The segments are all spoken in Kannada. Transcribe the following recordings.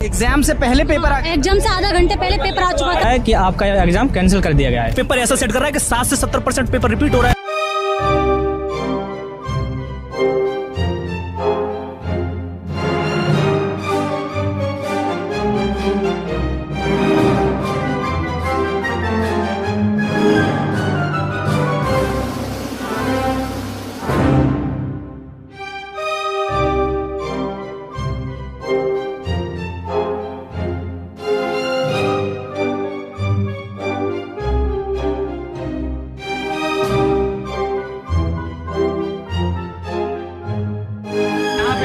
एग्जाम से पहले पेपर एग्जाम से आधा घंटे पहले पेपर आ चुका था है कि आपका एग्जाम कैंसिल कर दिया गया है। पेपर ऐसा सेट कर रहा है कि 60 से 70% पेपर रिपीट हो रहा है।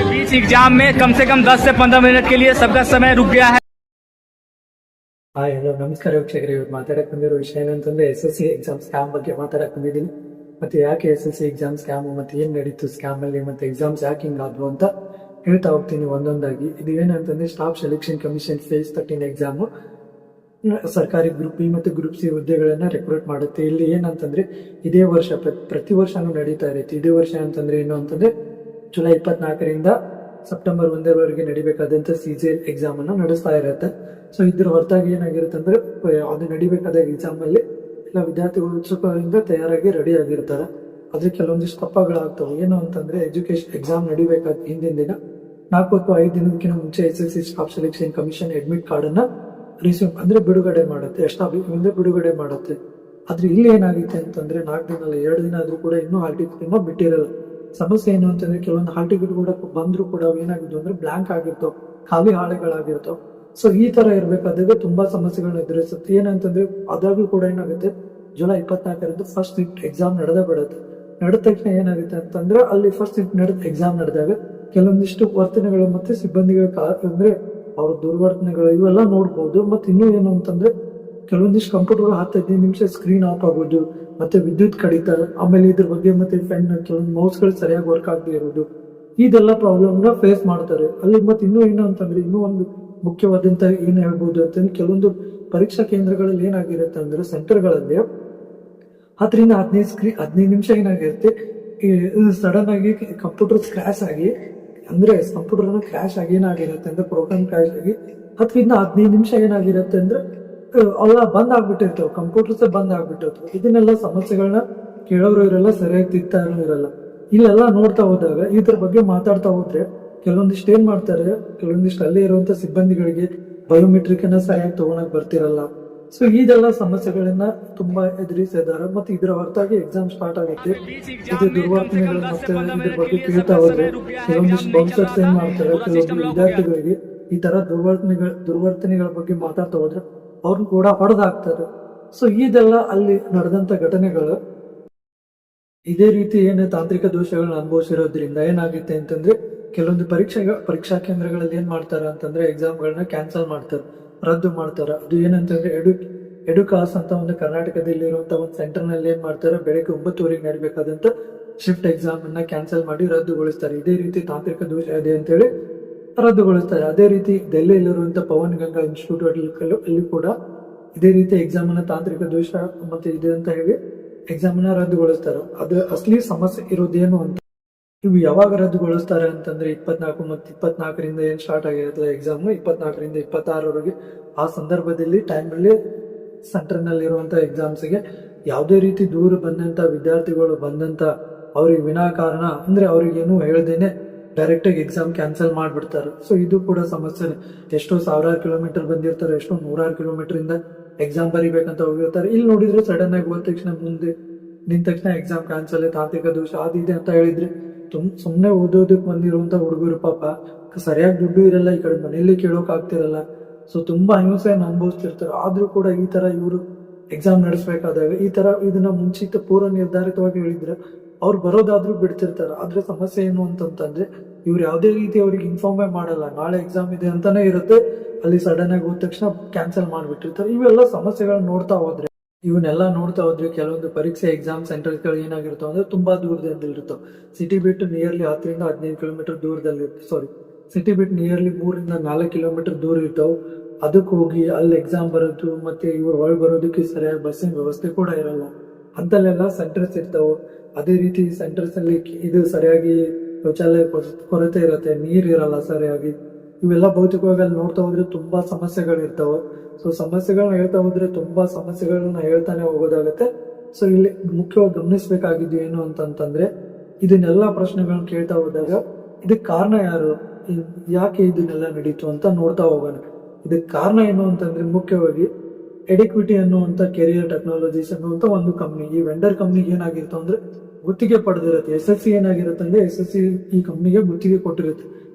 बीच एग्जाम में कम से कम 10 से 15 मिनट के लिए सबका समय रुक गया है। ಹಾಯ್ ಹಲೋ ನಮಸ್ಕಾರ ವೀಕ್ಷಕರೇ, ಇವತ್ತು ಮಾತಾಡಕ್ ಬಂದಿರೋ ವಿಷಯ ಏನಂತಂದ್ರೆ SSC ಎಕ್ಸಾಮ್ ಸ್ಕ್ಯಾಮ್ ಬಗ್ಗೆ ಮಾತಾಡಕ್ ಬಂದಿದ್ದೀನಿ. ಮತ್ತೆ ಯಾಕೆ SSC ಎಕ್ಸಾಮ್ ಸ್ಕ್ಯಾಮ್, ಮತ್ತೆ ಏನ್ ನಡೀತು ಸ್ಕ್ಯಾಮ್ ಅಲ್ಲಿ, ಮತ್ತೆ ಎಕ್ಸಾಮ್ಸ್ ಯಾಕೆ ಹಿಂಗಾದ್ವು ಅಂತ ಹೇಳ್ತಾ ಹೋಗ್ತೀನಿ ಒಂದೊಂದಾಗಿ. ಇದು ಏನಂತಂದ್ರೆ staff selection commission phase 13 exam ಸರ್ಕಾರಿ ಗ್ರೂಪ್ ಬಿ ಮತ್ತು ಗ್ರೂಪ್ ಸಿ ಹುದ್ದೆಗಳನ್ನ ರೆಕ್ರೂಟ್ ಮಾಡುತ್ತೆ. ಇಲ್ಲಿ ಏನಂತಂದ್ರೆ ಇದೇ ವರ್ಷ ಪ್ರತಿ ವರ್ಷನೂ ನಡೀತಾ ಇರುತ್ತೆ. ಇದೇ ವರ್ಷ ಅಂತಂದ್ರೆ ಏನು ಅಂತಂದ್ರೆ ಜುಲೈ 24ರಿಂದ ಸೆಪ್ಟೆಂಬರ್ 1ರವರೆಗೆ ನಡಿಬೇಕಾದಂತ CGL ಎಕ್ಸಾಮ್ ಅನ್ನ ನಡೆಸ್ತಾ ಇರುತ್ತೆ. ಸೊ ಇದ್ರ ಹೊರತಾಗಿ ಏನಾಗಿರುತ್ತೆ ಅಂದ್ರೆ ಅದು ನಡಿಬೇಕಾದ ಎಕ್ಸಾಮ್ ಅಲ್ಲಿ ಎಲ್ಲ ವಿದ್ಯಾರ್ಥಿಗಳು ಉತ್ಸುಕದಿಂದ ತಯಾರಾಗಿ ರೆಡಿ ಆಗಿರ್ತಾರೆ. ಆದ್ರೆ ಕೆಲವೊಂದಿಷ್ಟು ತಪ್ಪಗಳಾಗ್ತವೆ. ಏನು ಅಂತಂದ್ರೆ ಎಜುಕೇಶನ್ ಎಕ್ಸಾಮ್ ನಡಿಬೇಕಾದ ಹಿಂದಿನ ದಿನ 4 ಅಥವಾ 5 ದಿನಕ್ಕಿಂತ ಮುಂಚೆ SSC staff selection commission admit card ಅನ್ನ ರಿಸೀವ್ ಅಂದ್ರೆ ಬಿಡುಗಡೆ ಮಾಡುತ್ತೆ, ಎಷ್ಟಾಗುತ್ತೆ ಬಿಡುಗಡೆ ಮಾಡುತ್ತೆ. ಆದ್ರೆ ಇಲ್ಲಿ ಏನಾಗುತ್ತೆ ಅಂತಂದ್ರೆ 4 ದಿನ ಅಲ್ಲ 2 ದಿನ ಆದ್ರೂ ಕೂಡ ಇನ್ನೂ ಹಾಲ್ ಟಿಕೆಟ್ ಬಿಟ್ಟಿರಲ್ಲ. ಸಮಸ್ಯೆ ಏನು ಅಂತಂದ್ರೆ ಕೆಲವೊಂದು ಹಾಲ್ ಟಿಕೆಟ್ ಕೂಡ ಬಂದ್ರು ಕೂಡ ಏನಾಗಿದ್ವು ಅಂದ್ರೆ ಬ್ಲಾಂಕ್ ಆಗಿರ್ತಾವ, ಖಾಲಿ ಹಾಳೆಗಳಾಗಿರ್ತಾವ. ಸೊ ಈ ತರ ಇರ್ಬೇಕಾದಾಗ ತುಂಬಾ ಸಮಸ್ಯೆಗಳನ್ನ ಎದುರಿಸುತ್ತೆ. ಏನಂತಂದ್ರೆ ಅದಾಗೂ ಕೂಡ ಏನಾಗುತ್ತೆ, ಜುಲೈ 24ರಂದು ಫಸ್ಟ್ ಶಿಫ್ಟ್ ಎಕ್ಸಾಮ್ ನಡೆದ ಬಿಡುತ್ತೆ. ನಡೆದ ತಕ್ಷಣ ಏನಾಗುತ್ತೆ ಅಂತಂದ್ರೆ ಅಲ್ಲಿ ಫಸ್ಟ್ ಶಿಫ್ಟ್ ಎಕ್ಸಾಮ್ ನಡೆದಾಗ ಕೆಲವೊಂದಿಷ್ಟು ವರ್ತನೆಗಳು ಮತ್ತೆ ಸಿಬ್ಬಂದಿಗಳ ಅಂದ್ರೆ ಅವ್ರ ದುರ್ವರ್ತನೆಗಳು ಇವೆಲ್ಲ ನೋಡ್ಬೋದು. ಮತ್ತೆ ಇನ್ನೂ ಏನು ಅಂತಂದ್ರೆ ಕೆಲವೊಂದಿಷ್ಟು ಕಂಪ್ಯೂಟರ್ 10-15 ನಿಮಿಷ ಸ್ಕ್ರೀನ್ ಆಫ್ ಆಗೋದು, ಮತ್ತೆ ವಿದ್ಯುತ್ ಕಡಿತ, ಆಮೇಲೆ ಇದ್ರ ಬಗ್ಗೆ ಮತ್ತೆ ಪೆನ್ ಕೆಲವೊಂದು ಮೌಸ್ಗಳು ಸರಿಯಾಗಿ ವರ್ಕ್ ಆಗದೆ ಇರೋದು, ಇದೆಲ್ಲ ಪ್ರಾಬ್ಲಮ್ ನ ಫೇಸ್ ಮಾಡ್ತಾರೆ ಅಲ್ಲಿ. ಮತ್ತೆ ಇನ್ನೂ ಏನು ಅಂತಂದ್ರೆ ಇನ್ನೂ ಒಂದು ಮುಖ್ಯವಾದಂತ ಏನ್ ಹೇಳ್ಬೋದು ಅಂತಂದ್ರೆ ಕೆಲವೊಂದು ಪರೀಕ್ಷಾ ಕೇಂದ್ರಗಳಲ್ಲಿ ಏನಾಗಿರುತ್ತೆ ಅಂದ್ರೆ ಸೆಂಟರ್ಗಳಲ್ಲಿ 10ರಿಂದ 15 ನಿಮಿಷ ಏನಾಗಿರುತ್ತೆ, ಸಡನ್ ಆಗಿ ಕಂಪ್ಯೂಟರ್ ಕ್ರ್ಯಾಶ್ ಆಗಿ ಅಂದ್ರೆ ಕಂಪ್ಯೂಟರ್ನ ಕ್ರ್ಯಾಶ್ ಆಗಿ ಏನಾಗಿರುತ್ತೆ ಅಂದ್ರೆ ಪ್ರೋಗ್ರಾಮ್ ಕ್ರ್ಯಾಶ್ ಆಗಿ 10ರಿಂದ 15 ನಿಮಿಷ ಏನಾಗಿರುತ್ತೆ ಅಂದ್ರೆ ಎಲ್ಲ ಬಂದ್ ಆಗ್ಬಿಟ್ಟಿರ್ತವೆ, ಕಂಪ್ಯೂಟರ್ಸ್ ಬಂದ್ ಆಗ್ಬಿಟ್ಟಿರ್ತವೆ. ಇದನ್ನೆಲ್ಲ ಸಮಸ್ಯೆಗಳನ್ನ ಕೇಳೋರು ಇರಲ್ಲ, ಸರಿಯಾಗಿ ತಿಂತಾನು ಇರಲ್ಲ. ಇಲ್ಲೆಲ್ಲ ನೋಡ್ತಾ ಹೋದಾಗ ಇದ್ರ ಬಗ್ಗೆ ಮಾತಾಡ್ತಾ ಹೋದ್ರೆ ಕೆಲವೊಂದಿಷ್ಟು ಏನ್ ಮಾಡ್ತಾರೆ, ಕೆಲವೊಂದಿಷ್ಟು ಅಲ್ಲೇ ಇರುವಂತ ಸಿಬ್ಬಂದಿಗಳಿಗೆ ಬಯೋಮೆಟ್ರಿಕ್ ಅನ್ನ ಸರಿಯಾಗಿ ತಗೊಳಕ್ ಬರ್ತಿರಲ್ಲ. ಸೊ ಇದೆಲ್ಲ ಸಮಸ್ಯೆಗಳನ್ನ ತುಂಬಾ ಎದುರಿಸಿದ್ದಾರೆ. ಮತ್ತೆ ಇದರ ಹೊರತಾಗಿ ಎಕ್ಸಾಮ್ ಸ್ಟಾರ್ಟ್ ಆಗುತ್ತೆ, ಇದು ದುರ್ವರ್ತನೆಗಳು ಮತ್ತೆ ಇದ್ರ ಬಗ್ಗೆ ಕೇಳ್ತಾ ಹೋದ್ರೆ ಕೆಲವೊಂದಿಷ್ಟು ಬೌನ್ಸರ್ಸ್ ಏನ್ ಮಾಡ್ತಾರೆ, ಕೆಲವೊಂದು ವಿದ್ಯಾರ್ಥಿಗಳಿಗೆ ಈ ತರ ದುರ್ವರ್ತನೆಗಳ ಬಗ್ಗೆ ಮಾತಾಡ್ತಾ ಹೋದ್ರೆ ಅವ್ರನ್ನ ಕೂಡ ಹೊಡೆದಾಕ್ತಾರೆ. ಸೊ ಇದೆಲ್ಲ ಅಲ್ಲಿ ನಡೆದಂತ ಘಟನೆಗಳು. ಇದೇ ರೀತಿ ಏನು ತಾಂತ್ರಿಕ ದೋಷಗಳನ್ನ ಅನುಭವಿಸಿರೋದ್ರಿಂದ ಏನಾಗುತ್ತೆ ಅಂತಂದ್ರೆ ಕೆಲವೊಂದು ಪರೀಕ್ಷಾ ಕೇಂದ್ರಗಳಲ್ಲಿ ಏನ್ ಮಾಡ್ತಾರ ಅಂತಂದ್ರೆ ಎಕ್ಸಾಮ್ಗಳನ್ನ ಕ್ಯಾನ್ಸಲ್ ಮಾಡ್ತಾರೆ, ರದ್ದು ಮಾಡ್ತಾರೆ. ಅದು ಏನಂತಂದ್ರೆ ಎಡುಕಾಸ್ ಅಂತ ಒಂದು ಕರ್ನಾಟಕದಲ್ಲಿ ಇರುವಂತ ಒಂದು ಸೆಂಟರ್ ನಲ್ಲಿ ಏನ್ ಮಾಡ್ತಾರೆ, ಬೆಳಗ್ಗೆ 9 ನಡಿಬೇಕಾದಂತ ಶಿಫ್ಟ್ ಎಕ್ಸಾಮ್ ಅನ್ನ ಕ್ಯಾನ್ಸಲ್ ಮಾಡಿ ರದ್ದುಗೊಳಿಸ್ತಾರೆ. ಇದೇ ರೀತಿ ತಾಂತ್ರಿಕ ದೋಷ ಇದೆ ಅಂತೇಳಿ ರದ್ದುಗೊಳಿಸ್ತಾರೆ. ಅದೇ ರೀತಿ ಡೆಲ್ಲಿಯಲ್ಲಿರುವಂತ ಪವನ್ ಗಂಗಾ ಇನ್ಸ್ಟಿಟ್ಯೂಟ್ ಅಲ್ಲಿ ಕೂಡ ಇದೇ ರೀತಿ ಎಕ್ಸಾಮ್ ಅನ್ನ ತಾಂತ್ರಿಕ ದೋಷ ಮತ್ತೆ ಇದೆ ಅಂತ ಹೇಳಿ ಎಕ್ಸಾಮ್ ಅನ್ನ ರದ್ದುಗೊಳಿಸ್ತಾರೆ. ಅದು ಅಸಲಿ ಸಮಸ್ಯೆ ಇರೋದೇನು ಅಂತ, ಇವು ಯಾವಾಗ ರದ್ದುಗೊಳಿಸ್ತಾರೆ ಅಂತಂದ್ರೆ 24 ಮತ್ತು 24ರಿಂದ ಏನ್ ಸ್ಟಾರ್ಟ್ ಆಗಿರುತ್ತೆ ಎಕ್ಸಾಮ್ 24ರಿಂದ 26ರವರೆಗೆ ಆ ಸಂದರ್ಭದಲ್ಲಿ ಟೈಮಲ್ಲಿ ಸೆಂಟರ್ ನಲ್ಲಿ ಇರುವಂತ ಎಕ್ಸಾಮ್ಸ್ಗೆ ಯಾವುದೇ ರೀತಿ ದೂರ ಬಂದಂತ ವಿದ್ಯಾರ್ಥಿಗಳು ಬಂದಂತ ಅವ್ರಿಗೆ ವಿನಾಕಾರಣ ಅಂದ್ರೆ ಅವ್ರಿಗೇನು ಹೇಳ್ದೇನೆ ಡೈರೆಕ್ಟ್ ಆಗಿ ಎಕ್ಸಾಮ್ ಕ್ಯಾನ್ಸಲ್ ಮಾಡ್ಬಿಡ್ತಾರೆ. ಸೊ ಇದು ಕೂಡ ಸಮಸ್ಯೆ. ಎಷ್ಟೋ 1000 ಕಿಲೋಮೀಟರ್ ಬಂದಿರ್ತಾರೆ, ಎಷ್ಟೋ 100 ಕಿಲೋಮೀಟರ್ ಇಂದ ಎಕ್ಸಾಮ್ ಬರಿಬೇಕಂತ ಹೋಗಿರ್ತಾರೆ. ಇಲ್ಲಿ ನೋಡಿದ್ರೆ ಸಡನ್ ಆಗಿ ಹೋದ ತಕ್ಷಣ ಮುಂದೆ ನಿಂತ ತಕ್ಷಣ ಎಕ್ಸಾಮ್ ಕ್ಯಾನ್ಸಲ್, ತಾಂತ್ರಿಕ ದೋಷ ಅದಿದೆ ಅಂತ ಹೇಳಿದ್ರೆ ಸುಮ್ನೆ ಓದೋದಕ್ಕೆ ಬಂದಿರುವಂತ ಹುಡುಗರು ಪಾಪ ಸರಿಯಾಗಿ ದುಡ್ಡು ಇರಲ್ಲ, ಈ ಕಡೆ ಮನೆಯಲ್ಲಿ ಕೇಳೋಕ್ ಆಗ್ತಿರಲ್ಲ. ಸೊ ತುಂಬಾ ಹಿಂಸೆಯನ್ನು ಅನುಭವಿಸ್ತಿರ್ತಾರೆ. ಆದ್ರೂ ಕೂಡ ಈ ತರ ಇವರು ಎಕ್ಸಾಮ್ ನಡೆಸಬೇಕಾದಾಗ ಈ ತರ ಇದನ್ನ ಮುಂಚಿತ ಪೂರ್ವ ನಿರ್ಧಾರಿತವಾಗಿ ಹೇಳಿದ್ರೆ ಅವ್ರು ಬರೋದಾದ್ರೂ ಬಿಡ್ತಿರ್ತಾರೆ. ಆದ್ರೆ ಸಮಸ್ಯೆ ಏನು ಅಂತಂದ್ರೆ ಇವ್ರು ಯಾವುದೇ ರೀತಿ ಅವ್ರಿಗೆ ಇನ್ಫಾರ್ಮೇ ಮಾಡಲ್ಲ, ನಾಳೆ ಎಕ್ಸಾಮ್ ಇದೆ ಅಂತಾನೆ ಇರುತ್ತೆ, ಅಲ್ಲಿ ಸಡನ್ ಆಗಿ ಹೋದ ತಕ್ಷಣ ಕ್ಯಾನ್ಸಲ್ ಮಾಡ್ಬಿಟ್ಟಿರ್ತಾರೆ. ಇವೆಲ್ಲ ಸಮಸ್ಯೆಗಳನ್ನ ಇವನ್ನೆಲ್ಲ ನೋಡ್ತಾ ಹೋದ್ರೆ ಕೆಲವೊಂದು ಪರೀಕ್ಷೆ ಎಕ್ಸಾಮ್ ಸೆಂಟರ್ಗಳು ಏನಾಗಿರ್ತಾವ ಅಂದ್ರೆ ತುಂಬಾ ದೂರದಲ್ಲಿ ಇರ್ತಾವ. ಸಿಟಿ ಬಿಟ್ಟು ನಿಯರ್ಲಿ 10ರಿಂದ 15 ಕಿಲೋಮೀಟರ್ ದೂರದಲ್ಲಿ ಸಿಟಿ ಬಿಟ್ಟು ನಿಯರ್ಲಿ 3ರಿಂದ 4 ಕಿಲೋಮೀಟರ್ ದೂರ ಇರ್ತಾವ. ಅದಕ್ಕೆ ಹೋಗಿ ಅಲ್ಲಿ ಎಕ್ಸಾಮ್ ಬರೋದು ಮತ್ತೆ ಇವ್ರು ಒಳಗೆ ಬರೋದಕ್ಕೆ ಸರಿಯಾಗಿ ಬಸ್ಸಿನ ವ್ಯವಸ್ಥೆ ಕೂಡ ಇರಲ್ಲ. ಅಂತಲ್ಲೆಲ್ಲ ಸೆಂಟರ್ಸ್ ಇರ್ತಾವ. ಅದೇ ರೀತಿ ಸೆಂಟರ್ಸ್ ಅಲ್ಲಿ ಇದು ಸರಿಯಾಗಿ ಶೌಚಾಲಯ ಕೊರತೆ ಇರುತ್ತೆ, ನೀರ್ ಇರಲ್ಲ ಸರಿಯಾಗಿ. ಇವೆಲ್ಲ ಭೌತಿಕವಾಗಿ ಅಲ್ಲಿ ನೋಡ್ತಾ ಹೋದ್ರೆ ತುಂಬಾ ಸಮಸ್ಯೆಗಳು ಇರ್ತಾವೆ. ಸೊ ಸಮಸ್ಯೆಗಳನ್ನ ಹೇಳ್ತಾ ಹೋದ್ರೆ ತುಂಬಾ ಸಮಸ್ಯೆಗಳನ್ನ ಹೇಳ್ತಾನೆ ಹೋಗೋದಾಗತ್ತೆ. ಸೊ ಇಲ್ಲಿ ಮುಖ್ಯವಾಗಿ ಗಮನಿಸಬೇಕಾಗಿದ್ದು ಏನು ಅಂತಂತಂದ್ರೆ, ಇದನ್ನೆಲ್ಲ ಪ್ರಶ್ನೆಗಳನ್ನ ಕೇಳ್ತಾ ಹೋದಾಗ ಇದಕ್ಕೆ ಕಾರಣ ಯಾರು, ಯಾಕೆ ಇದನ್ನೆಲ್ಲ ನಡೀತು ಅಂತ ನೋಡ್ತಾ ಹೋಗೋಣ. ಇದಕ್ಕೆ ಕಾರಣ ಏನು ಅಂತಂದ್ರೆ ಮುಖ್ಯವಾಗಿ ಎಡಿಕ್ವಿಟಿ ಅನ್ನುವಂಥ ಕೆರಿಯರ್ ಟೆಕ್ನಾಲಜೀಸ್ ಅನ್ನುವಂಥ ಒಂದು ಕಂಪ್ನಿ, ಈ ವೆಂಡರ್ ಕಂಪ್ನಿಗೆ ಏನಾಗಿರುತ್ತೆ ಅಂದ್ರೆ ಗುತ್ತಿಗೆ ಪಡೆದಿರುತ್ತೆ. SSC ಏನಾಗಿರುತ್ತೆ ಅಂದ್ರೆ SSC ಈ ಕಂಪ್ನಿಗೆ ಗುತ್ತಿಗೆ ಕೊಟ್ಟಿರುತ್ತೆ.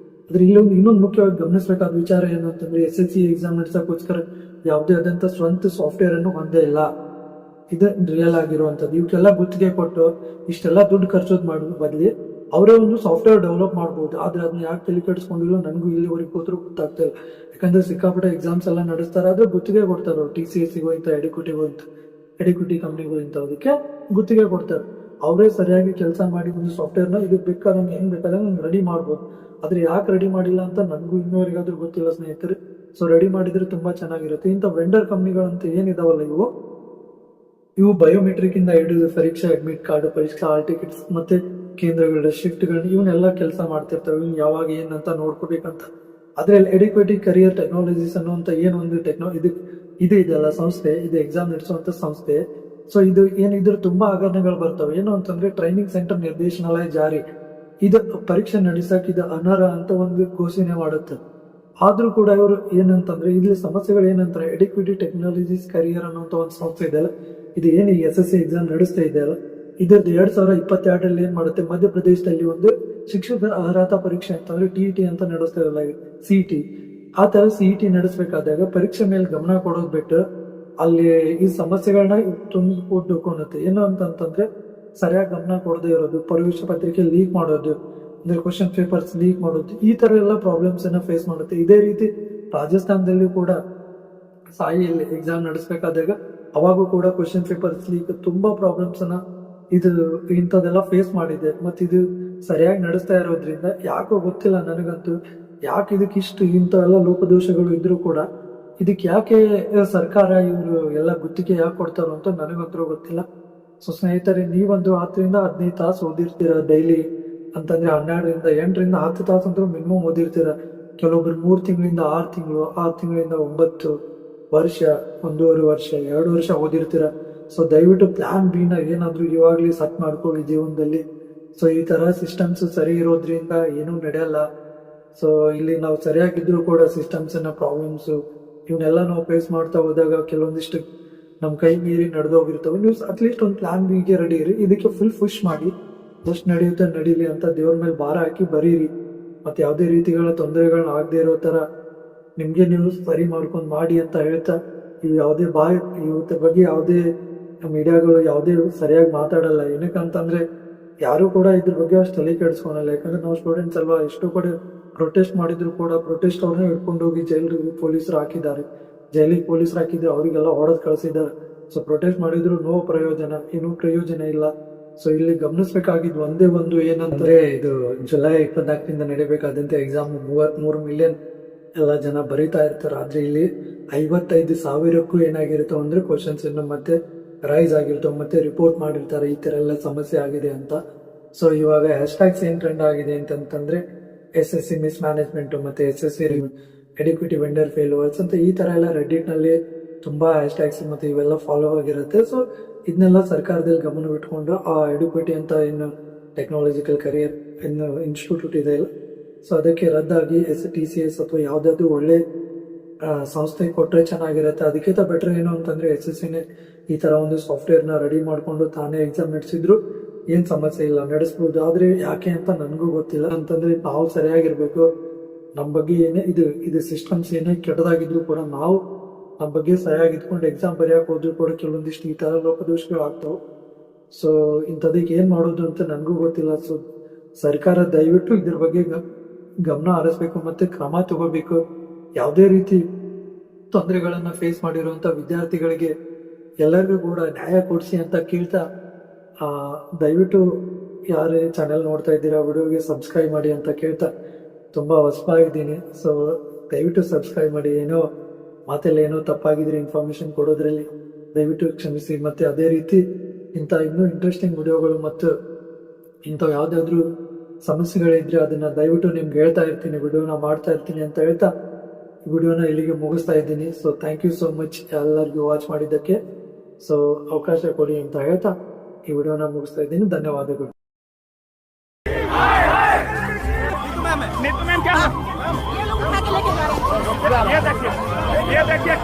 ಆದ್ರೆ ಇನ್ನೊಂದು ಮುಖ್ಯವಾಗಿ ಗಮನಿಸಬೇಕಾದ ವಿಚಾರ ಏನು ಅಂತಂದ್ರೆ, SSC ಎಕ್ಸಾಮ್ ನಡೆಸೋಕ್ಕೋಸ್ಕರ ಯಾವುದೇ ಆದಂತ ಸ್ವಂತ ಸಾಫ್ಟ್ವೇರ್ ಅನ್ನು ಹೊಂದೇ ಇಲ್ಲ. ಇದು ರಿಯಲ್ ಆಗಿರುವಂತದ್ದು. ಇವಕ್ಕೆಲ್ಲ ಗುತ್ತಿಗೆ ಕೊಟ್ಟು ಇಷ್ಟೆಲ್ಲ ದುಡ್ಡು ಖರ್ಚೋದು ಮಾಡೋದು ಬದಲಿ ಅವರೇ ಒಂದು ಸಾಫ್ಟ್ವೇರ್ ಡೆವಲಪ್ ಮಾಡ್ಬೋದು. ಆದ್ರೆ ಅದನ್ನ ಯಾಕೆ ತಲೆ ಕೆಡಿಸ್ಕೊಂಡಿಲ್ಲ ನನಗೂ ಇಲ್ಲಿವರೆಗೆ ಕೂತ್ರು ಗೊತ್ತಾಗ್ತಾ ಇಲ್ಲ. ಯಾಕಂದ್ರೆ ಸಿಕ್ಕಾಪಟ್ಟೆ ಎಕ್ಸಾಮ್ಸ್ ಎಲ್ಲ ನಡೆಸ್ತಾರೆ, ಆದ್ರೆ ಗುತ್ತಿಗೆ ಕೊಡ್ತಾರೆ ಅವ್ರು. TCSಗೂ ಇಂಥ ಎಡಿಕ್ವಿಟಿ ಕಂಪ್ನಿಗೂ ಇಂಥದಕ್ಕೆ ಗುತ್ತಿಗೆ ಕೊಡ್ತಾರೆ. ಅವರೇ ಸರಿಯಾಗಿ ಕೆಲಸ ಮಾಡಿ ಒಂದು ಸಾಫ್ಟ್ವೇರ್ನ ಇದಕ್ಕೆ ಬೇಕಾದಂಗೆ ಹೆಂಗ್ ಬೇಕಾದಂಗೆ ರೆಡಿ ಮಾಡ್ಬೋದು. ಆದ್ರೆ ಯಾಕೆ ರೆಡಿ ಮಾಡಿಲ್ಲ ಅಂತ ನನಗೂ ಇನ್ನೂವರೆಗಾದ್ರೂ ಗೊತ್ತಿಲ್ಲ ಸ್ನೇಹಿತರೆ. ಸೊ ರೆಡಿ ಮಾಡಿದ್ರೆ ತುಂಬಾ ಚೆನ್ನಾಗಿರುತ್ತೆ. ಇಂಥ ವೆಂಡರ್ ಕಂಪ್ನಿಗಳಂತ ಏನಿದಾವಲ್ಲ ಇವು ಬಯೋಮೆಟ್ರಿಕ್ ಇಂದ ಹಿಡಿದು ಪರೀಕ್ಷಾ ಅಡ್ಮಿಟ್ ಕಾರ್ಡ್, ಪರೀಕ್ಷಾ ಹಾಲ್ ಟಿಕೆಟ್ಸ್ ಮತ್ತೆ ಕೇಂದ್ರಗಳ ಶಿಫ್ಟ್ಗಳನ್ನ ಇವನ್ನೆಲ್ಲ ಕೆಲಸ ಮಾಡ್ತಿರ್ತವೆ. ಇವ್ನು ಯಾವಾಗ ಏನಂತ ನೋಡ್ಕೋಬೇಕಂತ. ಅದ್ರಲ್ಲಿ ಎಡಿಕ್ವಿಟಿ ಕರಿಯರ್ ಟೆಕ್ನಾಲಜೀಸ್ ಅನ್ನುವಂತ ಏನೊಂದು ಇದು ಇದೆಯಲ್ಲ ಸಂಸ್ಥೆ, ಇದು ಎಕ್ಸಾಮ್ ನಡೆಸುವಂತ ಸಂಸ್ಥೆ. ಸೊ ಇದ್ರ ತುಂಬಾ ಹಗರಣಗಳು ಬರ್ತವೆ. ಏನು ಅಂತಂದ್ರೆ ಟ್ರೈನಿಂಗ್ ಸೆಂಟರ್ ನಿರ್ದೇಶನಾಲಯ ಜಾರಿ ಇದು ಪರೀಕ್ಷೆ ನಡೆಸಕ್ ಇದು ಅನರ್ಹ ಅಂತ ಒಂದು ಘೋಷಣೆ ಮಾಡುತ್ತೆ. ಆದ್ರೂ ಕೂಡ ಇವರು ಏನಂತಂದ್ರೆ ಇಲ್ಲಿ ಸಮಸ್ಯೆಗಳು ಏನಂತಾರೆ, ಎಡಿಕ್ವಿಟಿ ಟೆಕ್ನಾಲಜೀಸ್ ಕರಿಯರ್ ಅನ್ನುವಂತ ಒಂದು ಸಂಸ್ಥೆ ಇದೆಯಲ್ಲ, ಇದು ಏನು ಈ SSC ಎಕ್ಸಾಮ್ ನಡೆಸ್ತಾ ಇದೆಯಲ್ಲ, ಇದ್ರದ್ದು 2022 ಏನ್ ಮಾಡುತ್ತೆ, ಮಧ್ಯಪ್ರದೇಶದಲ್ಲಿ ಒಂದು ಶಿಕ್ಷಕರ ಅರ್ಹತಾ ಪರೀಕ್ಷೆ ಅಂತಂದ್ರೆ TET ಅಂತ ನಡೆಸ್ತಾ ಇರಲ್ಲ, CET. ಆ ತರ CET ನಡೆಸಬೇಕಾದಾಗ ಪರೀಕ್ಷೆ ಮೇಲೆ ಗಮನ ಕೊಡೋದು ಬಿಟ್ಟು ಅಲ್ಲಿ ಈ ಸಮಸ್ಯೆಗಳನ್ನ ತುಂಬಿಕೊಡುತ್ತೆ. ಏನು ಅಂತಂದ್ರೆ ಸರಿಯಾಗಿ ಗಮನ ಕೊಡದೇ ಇರೋದು, ಪ್ರವೇಶ ಪತ್ರಿಕೆ ಲೀಕ್ ಮಾಡೋದು, ಅಂದ್ರೆ ಕ್ವಶನ್ ಪೇಪರ್ಸ್ ಲೀಕ್ ಮಾಡೋದು, ಈ ತರ ಎಲ್ಲ ಪ್ರಾಬ್ಲಮ್ಸ್ ಅನ್ನ ಫೇಸ್ ಮಾಡುತ್ತೆ. ಇದೇ ರೀತಿ ರಾಜಸ್ಥಾನದಲ್ಲಿ ಕೂಡ ಸಾಯಿಯಲ್ಲಿ ಎಕ್ಸಾಮ್ ನಡೆಸಬೇಕಾದಾಗ ಅವಾಗೂ ಕೂಡ ಕ್ವಶನ್ ಪೇಪರ್ಸ್ ಲೀಕ್ ತುಂಬಾ ಪ್ರಾಬ್ಲಮ್ಸ್ ಅನ್ನ ಇಂಥದೆಲ್ಲ ಫೇಸ್ ಮಾಡಿದೆ. ಮತ್ತೆ ಇದು ಸರಿಯಾಗಿ ನಡೆಸ್ತಾ ಇರೋದ್ರಿಂದ ಯಾಕೋ ಗೊತ್ತಿಲ್ಲ ನನಗಂತೂ, ಯಾಕೆ ಇದಕ್ಕೆ ಇಂಥವೆಲ್ಲ ಲೋಪದೋಷಗಳು ಇದ್ರೂ ಕೂಡ ಇದಕ್ಕೆ ಯಾಕೆ ಸರ್ಕಾರ ಇವರು ಎಲ್ಲ ಗುತ್ತಿಗೆ ಯಾಕೆ ಕೊಡ್ತಾರೋ ಅಂತ ನನಗಂತೂ ಗೊತ್ತಿಲ್ಲ. ಸೊ ಸ್ನೇಹಿತರೆ, ನೀವೊಂದು 10ರಿಂದ 15 ತಾಸು ಓದಿರ್ತೀರ ಡೈಲಿ ಅಂತಂದ್ರೆ 12ರಿಂದ 8ರಿಂದ 10 ತಾಸು ಅಂತೂ ಮಿನಿಮಮ್ ಓದಿರ್ತೀರ. ಕೆಲವೊಬ್ರು 3 ತಿಂಗಳಿಂದ 6 ತಿಂಗಳು, 6 ತಿಂಗಳಿಂದ 9 ವರ್ಷ, 1.5 ವರ್ಷ, 2 ವರ್ಷ ಓದಿರ್ತೀರ. ಸೊ ದಯವಿಟ್ಟು ಪ್ಲಾನ್ B ನ ಏನಾದ್ರೂ ಇವಾಗ್ಲೇ ಸೆಟ್ ಮಾಡ್ಕೊಳ್ಳಿ ಜೀವನದಲ್ಲಿ. ಸೊ ಈ ತರ ಸಿಸ್ಟಮ್ಸ್ ಸರಿ ಇರೋದ್ರಿಂದ ಏನೂ ನಡೆಯಲ್ಲ. ಸೊ ಇಲ್ಲಿ ನಾವು ಸರಿಯಾಗಿದ್ರು ಕೂಡ ಸಿಸ್ಟಮ್ಸ್ ನ ಪ್ರಾಬ್ಲಮ್ಸ್ ಇವನ್ನೆಲ್ಲ ನಾವು ಫೇಸ್ ಮಾಡ್ತಾ ಹೋದಾಗ ಕೆಲವೊಂದಿಷ್ಟು ನಮ್ ಕೈ ಮೀರಿ ನಡೆದೋಗಿರ್ತವೆ. ನೀವು ಅಟ್ಲೀಸ್ಟ್ ಒಂದು ಪ್ಲಾನ್ B ಗೆ ರೆಡಿ ಇರಿ. ಇದಕ್ಕೆ ಫುಲ್ ಪುಷ್ ಮಾಡಿ, ಎಷ್ಟು ನಡೆಯುತ್ತೆ ನಡೀಲಿ ಅಂತ ದೇವ್ರ ಮೇಲೆ ಭಾರ ಹಾಕಿ ಬರೀರಿ. ಮತ್ತೆ ಯಾವುದೇ ರೀತಿಗಳ ತೊಂದರೆಗಳನ್ನ ಆಗದೆ ಇರೋ ತರ ನಿಮ್ಗೆ ನೀವು ಸರಿ ಮಾಡ್ಕೊಂಡು ಮಾಡಿ ಅಂತ ಹೇಳ್ತಾ, ಇವತ್ತ ಬಗ್ಗೆ ಯಾವುದೇ ಮೀಡಿಯಾಗಳು ಯಾವುದೇ ಸರಿಯಾಗಿ ಮಾತಾಡಲ್ಲ. ಏನಕ್ಕಂತಂದ್ರೆ ಯಾರು ಕೂಡ ಇದ್ರ ಬಗ್ಗೆ ಅಷ್ಟು ತಲೆ ಕೆಡಿಸ್ಕೊಳಲ್ಲ. ಯಾಕಂದ್ರೆ ನಾವು ಸ್ಟೂಡೆಂಟ್ಸ್ ಅಲ್ವಾ, ಎಷ್ಟು ಕಡೆ ಪ್ರೊಟೆಸ್ಟ್ ಮಾಡಿದ್ರು ಕೂಡ ಪ್ರೊಟೆಸ್ಟ್ ಅವ್ರನ್ನ ಹಿಡ್ಕೊಂಡು ಹೋಗಿ ಜೈಲಿಗೆ ಪೊಲೀಸರು ಹಾಕಿದ್ದಾರೆ. ಜೈಲಿಗೆ ಪೊಲೀಸರು ಹಾಕಿದ್ರೆ ಅವರಿಗೆಲ್ಲ ಹೊಡೆದು ಕಳಿಸಿದ್ದಾರೆ. ಸೊ ಪ್ರೊಟೆಸ್ಟ್ ಮಾಡಿದ್ರು ಇನ್ನೂ ಪ್ರಯೋಜನ ಇಲ್ಲ. ಸೊ ಇಲ್ಲಿ ಗಮನಿಸಬೇಕಾಗಿದ್ದು ಒಂದೇ ಒಂದು ಏನಂದ್ರೆ, ಇದು ಜುಲೈ 24ರಿಂದ ನಡೀಬೇಕಾದಂತ ಎಕ್ಸಾಮ್ 33 ಮಿಲಿಯನ್ ಎಲ್ಲ ಜನ ಬರೀತಾ ಇರ್ತಾರೆ. ಆದ್ರೆ ಇಲ್ಲಿ 55,000ಕ್ಕೂ ಏನಾಗಿರುತ್ತೋ ಅಂದ್ರೆ ಕ್ವಶನ್ಸ್ ಇನ್ನು ಮತ್ತೆ ರೈಸ್ ಆಗಿರ್ತಾವ, ಮತ್ತೆ ರಿಪೋರ್ಟ್ ಮಾಡಿರ್ತಾರೆ ಈ ತರ ಎಲ್ಲ ಸಮಸ್ಯೆ ಆಗಿದೆ ಅಂತ. ಸೊ ಇವಾಗ ಹ್ಯಾಶ್ಟ್ಯಾಗ್ಸ್ ಏನ್ ಟ್ರೆಂಡ್ ಆಗಿದೆ ಅಂತಂದ್ರೆ SSC ಮಿಸ್ ಮ್ಯಾನೇಜ್ಮೆಂಟ್ ಮತ್ತೆ SSC ಎಡಿಕ್ವಿಟಿ ವೆಂಡರ್ ಫೇಲ್ಯೂರ್ಸ್ ಅಂತ ಈ ತರ ಎಲ್ಲ ರೆಡಿಟ್ ನಲ್ಲಿ ತುಂಬಾ ಹ್ಯಾಶ್ಟ್ಯಾಗ್ಸ್ ಮತ್ತೆ ಇವೆಲ್ಲ ಫಾಲೋ ಆಗಿರುತ್ತೆ. ಸೊ ಇದನ್ನೆಲ್ಲ ಸರ್ಕಾರದಲ್ಲಿ ಗಮನ ಇಟ್ಕೊಂಡು ಆ ಎಡಿಕ್ವಿಟಿ ಅಂತ ಏನು ಟೆಕ್ನಾಲಜಿಕಲ್ ಕರಿಯರ್ ಇನ್ಸ್ಟಿಟ್ಯೂಟ್ ಇದೆ ಇಲ್ಲ, ಸೊ ಅದಕ್ಕೆ ರದ್ದಾಗಿ TCS ಅಥವಾ ಯಾವ್ದಾದ್ರು ಒಳ್ಳೆ ಸಂಸ್ಥೆ ಕೊಟ್ರೆ ಚೆನ್ನಾಗಿರುತ್ತೆ. ಅದಕ್ಕಿಂತ ಬೆಟರ್ ಏನು ಅಂತಂದ್ರೆ SSCನೇ ಈ ತರ ಒಂದು ಸಾಫ್ಟ್ವೇರ್ ನ ರೆಡಿ ಮಾಡ್ಕೊಂಡು ತಾನೇ ಎಕ್ಸಾಮ್ ನಡೆಸಿದ್ರು ಏನ್ ಸಮಸ್ಯೆ ಇಲ್ಲ, ನಡೆಸಬಹುದು. ಆದ್ರೆ ಯಾಕೆ ಅಂತ ನನಗೂ ಗೊತ್ತಿಲ್ಲ. ಅಂತಂದ್ರೆ ನಾವು ಸರಿಯಾಗಿರ್ಬೇಕು, ನಮ್ಮ ಬಗ್ಗೆ ಏನೇ ಇದು ಸಿಸ್ಟಮ್ಸ್ ಏನೇ ಕೆಟ್ಟದಾಗಿದ್ರು ಕೂಡ ನಾವು ನಮ್ಮ ಬಗ್ಗೆ ಸರಿಯಾಗಿ ಇದ್ಕೊಂಡು ಎಕ್ಸಾಮ್ ಬರೆಯಕ್ಕೆ ಹೋದ್ರು ಕೂಡ ಕೆಲವೊಂದಿಷ್ಟು ಈ ತರ ಲೋಪದೋಷಗಳು ಆಗ್ತಾವೆ. ಸೊ ಇಂಥದಕ್ಕೆ ಏನ್ ಮಾಡೋದು ಅಂತ ನನಗೂ ಗೊತ್ತಿಲ್ಲ. ಸೊ ಸರ್ಕಾರ ದಯವಿಟ್ಟು ಇದ್ರ ಬಗ್ಗೆ ಗಮನ ಹರಿಸ್ಬೇಕು ಮತ್ತೆ ಕ್ರಮ ತಗೋಬೇಕು. ಯಾವುದೇ ರೀತಿ ತೊಂದರೆಗಳನ್ನ ಫೇಸ್ ಮಾಡಿರುವಂತ ವಿದ್ಯಾರ್ಥಿಗಳಿಗೆ ಎಲ್ಲರಿಗೂ ಕೂಡ ನ್ಯಾಯ ಕೊಡಿಸಿ ಅಂತ ಕೇಳ್ತಾ, ದಯವಿಟ್ಟು ಯಾರೇ ಚಾನೆಲ್ ನೋಡ್ತಾ ಇದ್ದೀರಾ ವಿಡಿಯೋಗೆ ಸಬ್ಸ್ಕ್ರೈಬ್ ಮಾಡಿ ಅಂತ ಕೇಳ್ತಾ, ತುಂಬಾ ಹೊಸಬಾಗಿದ್ದೀನಿ. ಸೊ ದಯವಿಟ್ಟು ಸಬ್ಸ್ಕ್ರೈಬ್ ಮಾಡಿ. ಏನೋ ತಪ್ಪಾಗಿದ್ರೆ ಇನ್ಫಾರ್ಮೇಶನ್ ಕೊಡೋದ್ರಲ್ಲಿ ದಯವಿಟ್ಟು ಕ್ಷಮಿಸಿ. ಮತ್ತೆ ಅದೇ ರೀತಿ ಇಂಥ ಇನ್ನೂ ಇಂಟ್ರೆಸ್ಟಿಂಗ್ ವಿಡಿಯೋಗಳು ಮತ್ತು ಇಂಥ ಯಾವ್ದಾದ್ರು ಸಮಸ್ಯೆಗಳಿದ್ರೆ ಅದನ್ನ ದಯವಿಟ್ಟು ನಿಮ್ಗೆ ಹೇಳ್ತಾ ಇರ್ತೀನಿ, ವಿಡಿಯೋನ ಮಾಡ್ತಾ ಇರ್ತೀನಿ ಅಂತ ಹೇಳ್ತಾ ಈ ವಿಡಿಯೋನ ಇಲ್ಲಿಗೆ ಮುಗಿಸ್ತಾ ಇದ್ದೀನಿ. So thank you so much ಎಲ್ಲರಿಗೂ ವಾಚ್ ಮಾಡಿದ್ದಕ್ಕೆ. ಸೊ ಅವಕಾಶ ಕೊಡಿ ಅಂತ ಹೇಳ್ತಾ ಈ ವಿಡಿಯೋನ ಮುಗಿಸ್ತಾ ಇದ್ದೀನಿ. ಧನ್ಯವಾದಗಳು. ये देखिए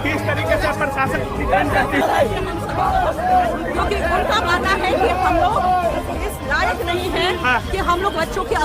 किस तरीके से प्रशासन क्योंकि उनका मानना है कि हम लोग इस लायक नहीं है कि हम लोग बच्चों की